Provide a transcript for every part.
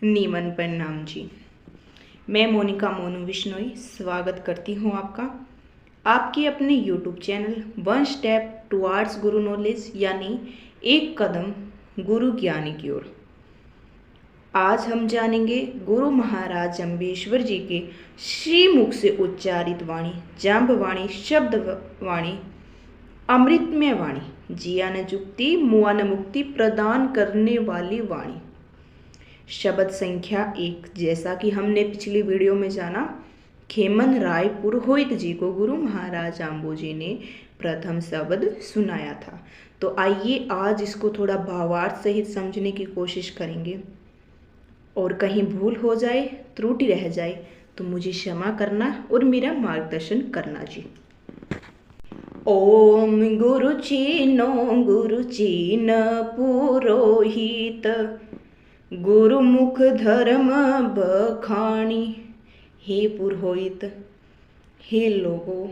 नीमन प्रणाम जी। मैं मोनिका मोनू विश्नोई स्वागत करती हूँ आपके अपने YouTube channel one step towards गुरु नॉलेज यानी एक कदम गुरु ज्ञानी की ओर। आज हम जानेंगे गुरु महाराज जंबेश्वर जी के श्रीमुख से उच्चारित वाणी, जाम्बवाणी, शब्द वाणी, अमृतमय वाणी, जिया न जुक्ति मुआ न मुक्ति प्रदान करने वाली वाणी। शब्द संख्या 1, जैसा कि हमने पिछली वीडियो में जाना, खेमन राय पुरोहित जी को गुरु महाराज जाम्बोजी ने प्रथम शब्द सुनाया था। तो आइए आज इसको थोड़ा भावार्थ सहित समझने की कोशिश करेंगे, और कहीं भूल हो जाए, त्रुटि रह जाए तो मुझे क्षमा करना और मेरा मार्गदर्शन करना जी। ओम गुरु चीनो गुरु चीन पुरोहित, गुरुमुख धर्म बखानी। हे पुरोहित, हे लोगों,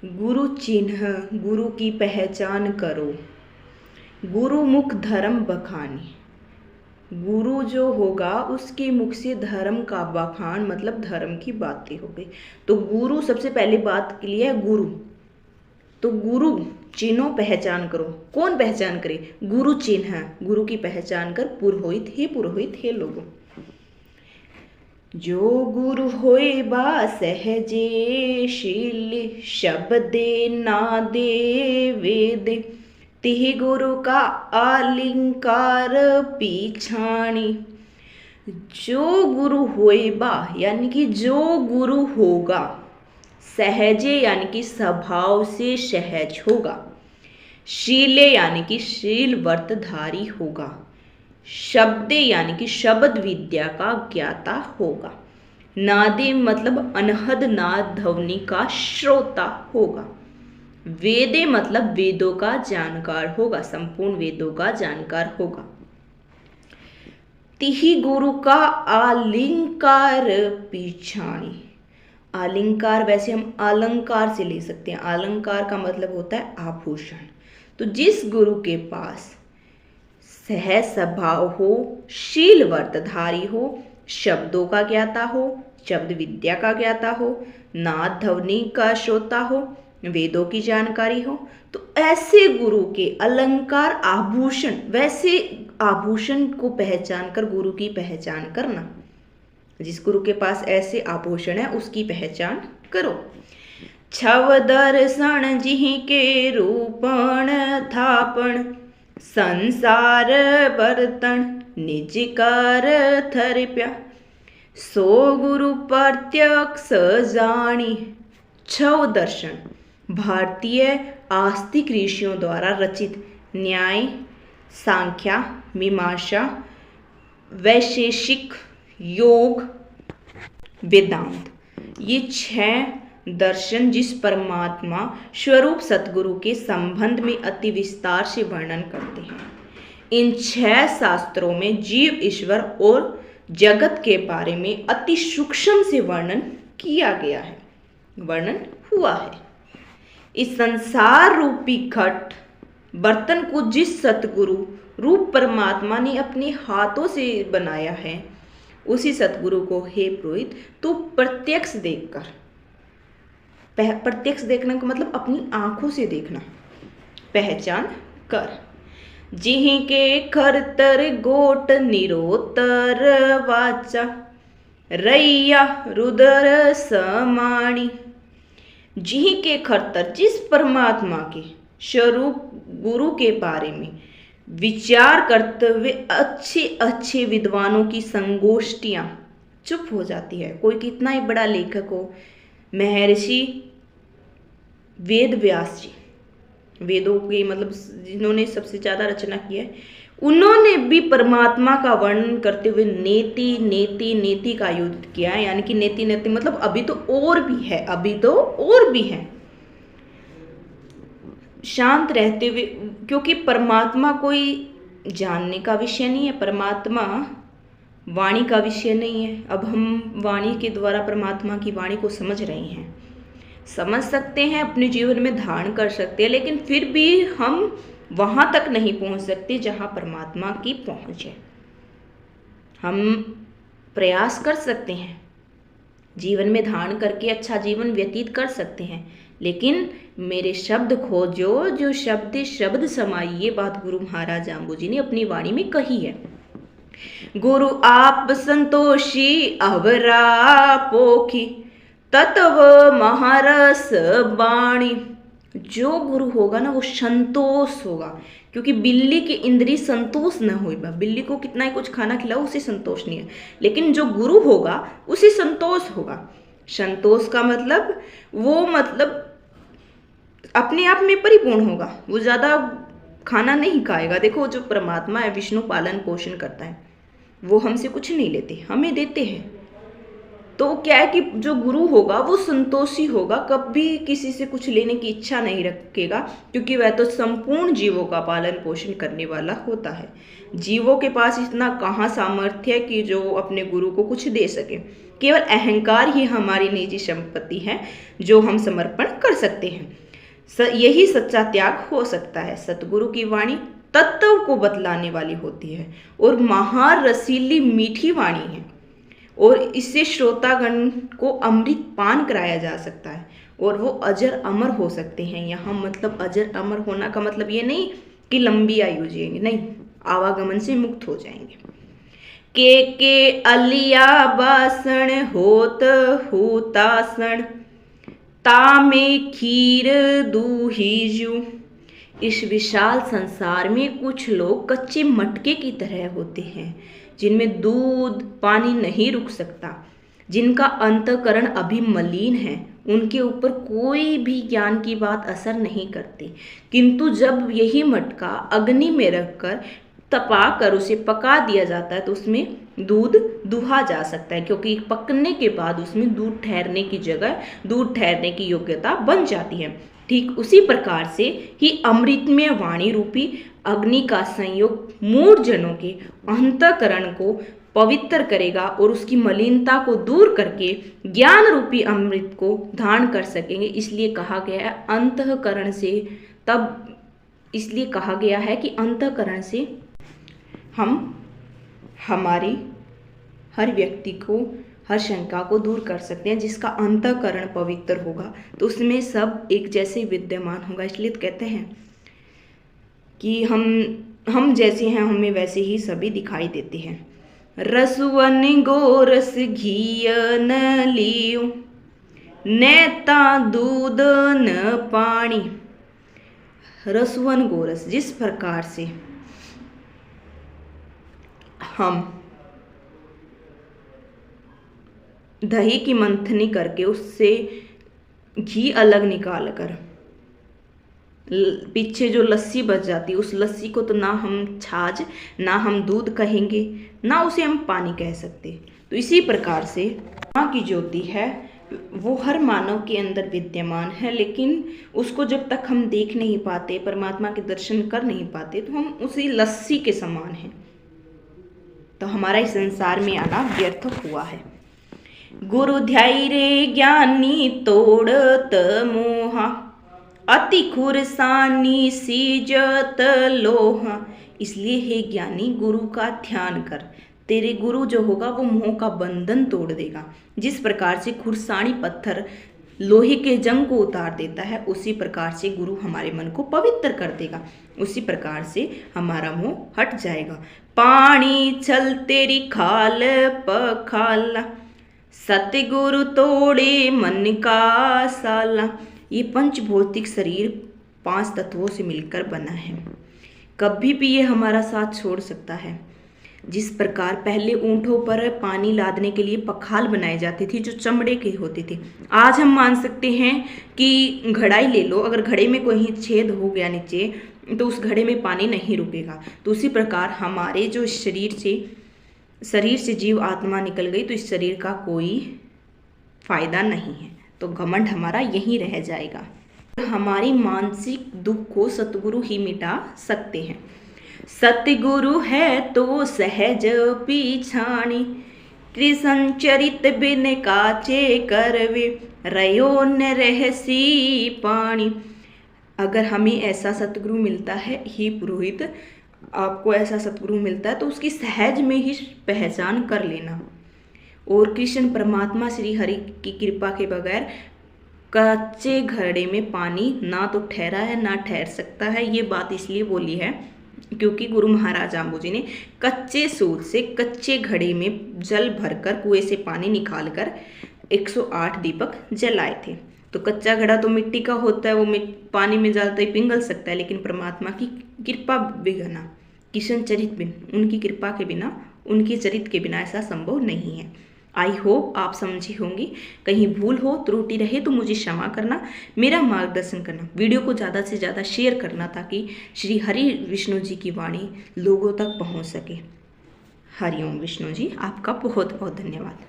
गुरु चिन्ह, गुरु की पहचान करो। गुरुमुख धर्म बखानी, गुरु जो होगा उसके मुख से धर्म का बखान मतलब धर्म की बातें हो गई। तो गुरु सबसे पहली बात के लिए है गुरु। तो गुरु चिन्हों पहचान करो। कौन पहचान करे? गुरु चिन्ह, गुरु की पहचान कर पुरोहित, हे पुरोहित, हे लोगों। जो गुरु होए बा सहजे शील, शब्दे नादे वेद, तिह गुरु का आलिंकार पीछाणी। जो गुरु होए बा यानी कि जो गुरु होगा, सहजे यानी कि स्वभाव से सहज होगा, शीले यानी कि शील व्रतधारी होगा, शब्दे यानी कि शब्द विद्या का ज्ञाता होगा, नादे मतलब अनहद नाद ध्वनि का श्रोता होगा, वेदे मतलब वेदों का जानकार होगा, संपूर्ण वेदों का जानकार होगा, तिहि गुरु का आलिंकार पीछाणी। अलंकार वैसे हम अलंकार से ले सकते हैं। अलंकार का मतलब होता है आभूषण। तो जिस गुरु के पास सहज स्वभाव हो, शील व्रतधारी हो, शब्दों का ज्ञाता हो, शब्द विद्या का ज्ञाता हो, नाद ध्वनि का श्रोता हो, वेदों की जानकारी हो, तो ऐसे गुरु के अलंकार आभूषण, वैसे आभूषण को पहचान कर गुरु की पहचान करना। जिस गुरु के पास ऐसे आभूषण है उसकी पहचान करो। छव दर्शन जिहि के रूपण थापण, संसार बर्तन निज कर थरप्या, सो गुरु प्रत्यक्ष जानी। छव दर्शन भारतीय आस्तिक ऋषियों द्वारा रचित न्याय, सांख्या, मीमांसा, वैशेषिक, योग, वेदांत, ये 6 दर्शन जिस परमात्मा स्वरूप सतगुरु के संबंध में अति विस्तार से वर्णन करते हैं। इन 6 शास्त्रों में जीव, ईश्वर और जगत के बारे में अति सूक्ष्म से वर्णन किया गया है, वर्णन हुआ है। इस संसार रूपी घट बर्तन को जिस सतगुरु रूप परमात्मा ने अपने हाथों से बनाया है, उसी सतगुरु को हे पुरोहित तू प्रत्यक्ष देखकर, प्रत्यक्ष देखने का मतलब अपनी आंखों से देखना, पहचान कर। जिहि के खरतर गोट निरोतर वाचा, रैया रुदर समाणी। जिहि के खरतर, जिस परमात्मा के स्वरूप गुरु के बारे में विचार करते हुए अच्छे अच्छे विद्वानों की संगोष्ठियां चुप हो जाती है। कोई कितना ही बड़ा लेखक हो, महर्षि वेद व्यास जी, वेदों के मतलब जिन्होंने सबसे ज्यादा रचना की है, उन्होंने भी परमात्मा का वर्णन करते हुए नेति नेति नेति का युद्ध किया है। यानी कि नेति नेति मतलब अभी तो और भी है, अभी तो और भी है। शांत रहते हुए, क्योंकि परमात्मा कोई जानने का विषय नहीं है, परमात्मा वाणी का विषय नहीं है। अब हम वाणी के द्वारा परमात्मा की वाणी को समझ रहे हैं, समझ सकते हैं, अपने जीवन में धारण कर सकते हैं, लेकिन फिर भी हम वहाँ तक नहीं पहुँच सकते जहाँ परमात्मा की पहुँच है। हम प्रयास कर सकते हैं, जीवन में धारण करके अच्छा जीवन व्यतीत कर सकते हैं, लेकिन मेरे शब्द खोजो जो शब्द शब्द समाई, ये बात गुरु महाराज जाम्बू जी ने अपनी वाणी में कही है। गुरु आप संतोषी अवरा पोखी तत्व महारस बाणी। जो गुरु होगा ना वो संतोष होगा, क्योंकि बिल्ली की इंद्री संतोष न होगा, बिल्ली को कितना ही कुछ खाना खिलाओ उसे संतोष नहीं है, लेकिन जो गुरु होगा उसे संतोष होगा। संतोष का मतलब वो मतलब अपने आप में परिपूर्ण होगा, वो ज़्यादा खाना नहीं खाएगा। देखो जो परमात्मा है, विष्णु पालन पोषण करता है, वो हमसे कुछ नहीं लेते, हमें देते हैं। तो क्या है कि जो गुरु होगा वो संतोषी होगा, कभी किसी से कुछ लेने की इच्छा नहीं रखेगा, क्योंकि वह तो संपूर्ण जीवों का पालन पोषण करने वाला होता है। जीवों के पास इतना कहाँ सामर्थ्य है कि जो अपने गुरु को कुछ दे सके। केवल अहंकार ही हमारी निजी संपत्ति है जो हम समर्पण कर सकते हैं। यही सच्चा त्याग हो सकता है। सतगुरु की वाणी तत्व को बतलाने वाली होती है और महारसीली मीठी वाणी है, और इससे श्रोतागण को अमृत पान कराया जा सकता है और वो अजर अमर हो सकते हैं। यहाँ मतलब अजर अमर होना का मतलब ये नहीं कि लंबी आयु जिएंगे, नहीं, आवागमन से मुक्त हो जाएंगे। के अलिया बासण होत हुतासण तामे खीर दूहीजू। इस विशाल संसार में कुछ लोग कच्चे मटके की तरह होते हैं, जिनमें दूध पानी नहीं रुक सकता, जिनका अंतःकरण अभी मलिन है, उनके ऊपर कोई भी ज्ञान की बात असर नहीं करती। किंतु जब यही मटका अग्नि में रखकर तपाकर उसे पका दिया जाता है तो उसमें दूध दुहा जा सकता है, क्योंकि पकने के बाद उसमें दूध ठहरने की जगह दूध ठहरने की योग्यता बन जाती है। ठीक उसी प्रकार से ही अमृतमय वाणी रूपी अग्नि का संयोग मूढ़जनों के अंतःकरण को पवित्र करेगा और उसकी मलिनता को दूर करके ज्ञान रूपी अमृत को धारण कर सकेंगे। इसलिए कहा गया है अंतःकरण से, तब इसलिए कहा गया है कि अंतःकरण से हम हमारी हर व्यक्ति को हर शंका को दूर कर सकते हैं। जिसका अंतःकरण पवित्र होगा तो उसमें सब एक जैसे विद्यमान होगा। इसलिए तो कहते हैं कि हम जैसे हैं हमें वैसे ही सभी दिखाई देते हैं। रसवन गोरस घी न लियो नेता दूध न पानी। रसवन गोरस, जिस प्रकार से हम दही की मंथनी करके उससे घी अलग निकाल कर पीछे जो लस्सी बच जाती है, उस लस्सी को तो ना हम छाछ ना हम दूध कहेंगे, ना उसे हम पानी कह सकते। तो इसी प्रकार से माँ की ज्योति है वो हर मानव के अंदर विद्यमान है, लेकिन उसको जब तक हम देख नहीं पाते, परमात्मा के दर्शन कर नहीं पाते, तो हम उसी लस्सी के समान हैं। तो हमारा इस संसार में आना व्यर्थ हुआ है। गुरु ध्यायरे ज्ञानी तोड़त मोहा अति खुरसानी सीजत लोहा। इसलिए हे ज्ञानी गुरु का ध्यान कर, तेरे गुरु जो होगा वो मोह का बंधन तोड़ देगा। जिस प्रकार से खुरसानी पत्थर लोहे के जंग को उतार देता है, उसी प्रकार से गुरु हमारे मन को पवित्र कर देगा, उसी प्रकार से हमारा मोह हट जाएगा। पानी चल तेरी खाल पखाला सतगुरु तोड़े मन का साला। ये पंच भौतिक शरीर 5 तत्वों से मिलकर बना है, कभी भी ये हमारा साथ छोड़ सकता है। जिस प्रकार पहले ऊँटों पर पानी लादने के लिए पखाल बनाई जाती थी जो चमड़े के होती थी, आज हम मान सकते हैं कि घड़ाई ले लो, अगर घड़े में कोई छेद हो गया नीचे तो उस घड़े में पानी नहीं रुकेगा। तो उसी प्रकार हमारे जो शरीर से जीव आत्मा निकल गई तो इस शरीर का कोई फायदा नहीं है, तो घमंड हमारा यहीं रह जाएगा। हमारी मानसिक दुख को सतगुरु ही मिटा सकते हैं। सतगुरु है तो सहज पीछाणी कृष्ण चरित बिन काचे करवे रयो न रहसी पानी। अगर हमें ऐसा सतगुरु मिलता है, ही पुरोहित आपको ऐसा सतगुरु मिलता है तो उसकी सहज में ही पहचान कर लेना। और कृष्ण परमात्मा श्री हरि की कृपा के बगैर कच्चे घड़े में पानी ना तो ठहरा है ना ठहर सकता है। ये बात इसलिए बोली है क्योंकि गुरु महाराज आम्बू जी ने कच्चे सूत से कच्चे घड़े में जल भरकर कुएं से पानी निकालकर 108 दीपक जलाए थे। तो कच्चा घड़ा तो मिट्टी का होता है, वो पानी में डालते ही पिघल सकता है, लेकिन परमात्मा की कृपा बिना, किशन चरित बिन, उनकी कृपा के बिना, उनके चरित के बिना ऐसा संभव नहीं है। आई होप आप समझी होंगी। कहीं भूल हो त्रुटि रहे तो मुझे क्षमा करना, मेरा मार्गदर्शन करना, वीडियो को ज़्यादा से ज़्यादा शेयर करना ताकि श्री हरि विष्णु जी की वाणी लोगों तक पहुंच सके। हरिओम विष्णु जी, आपका बहुत बहुत धन्यवाद।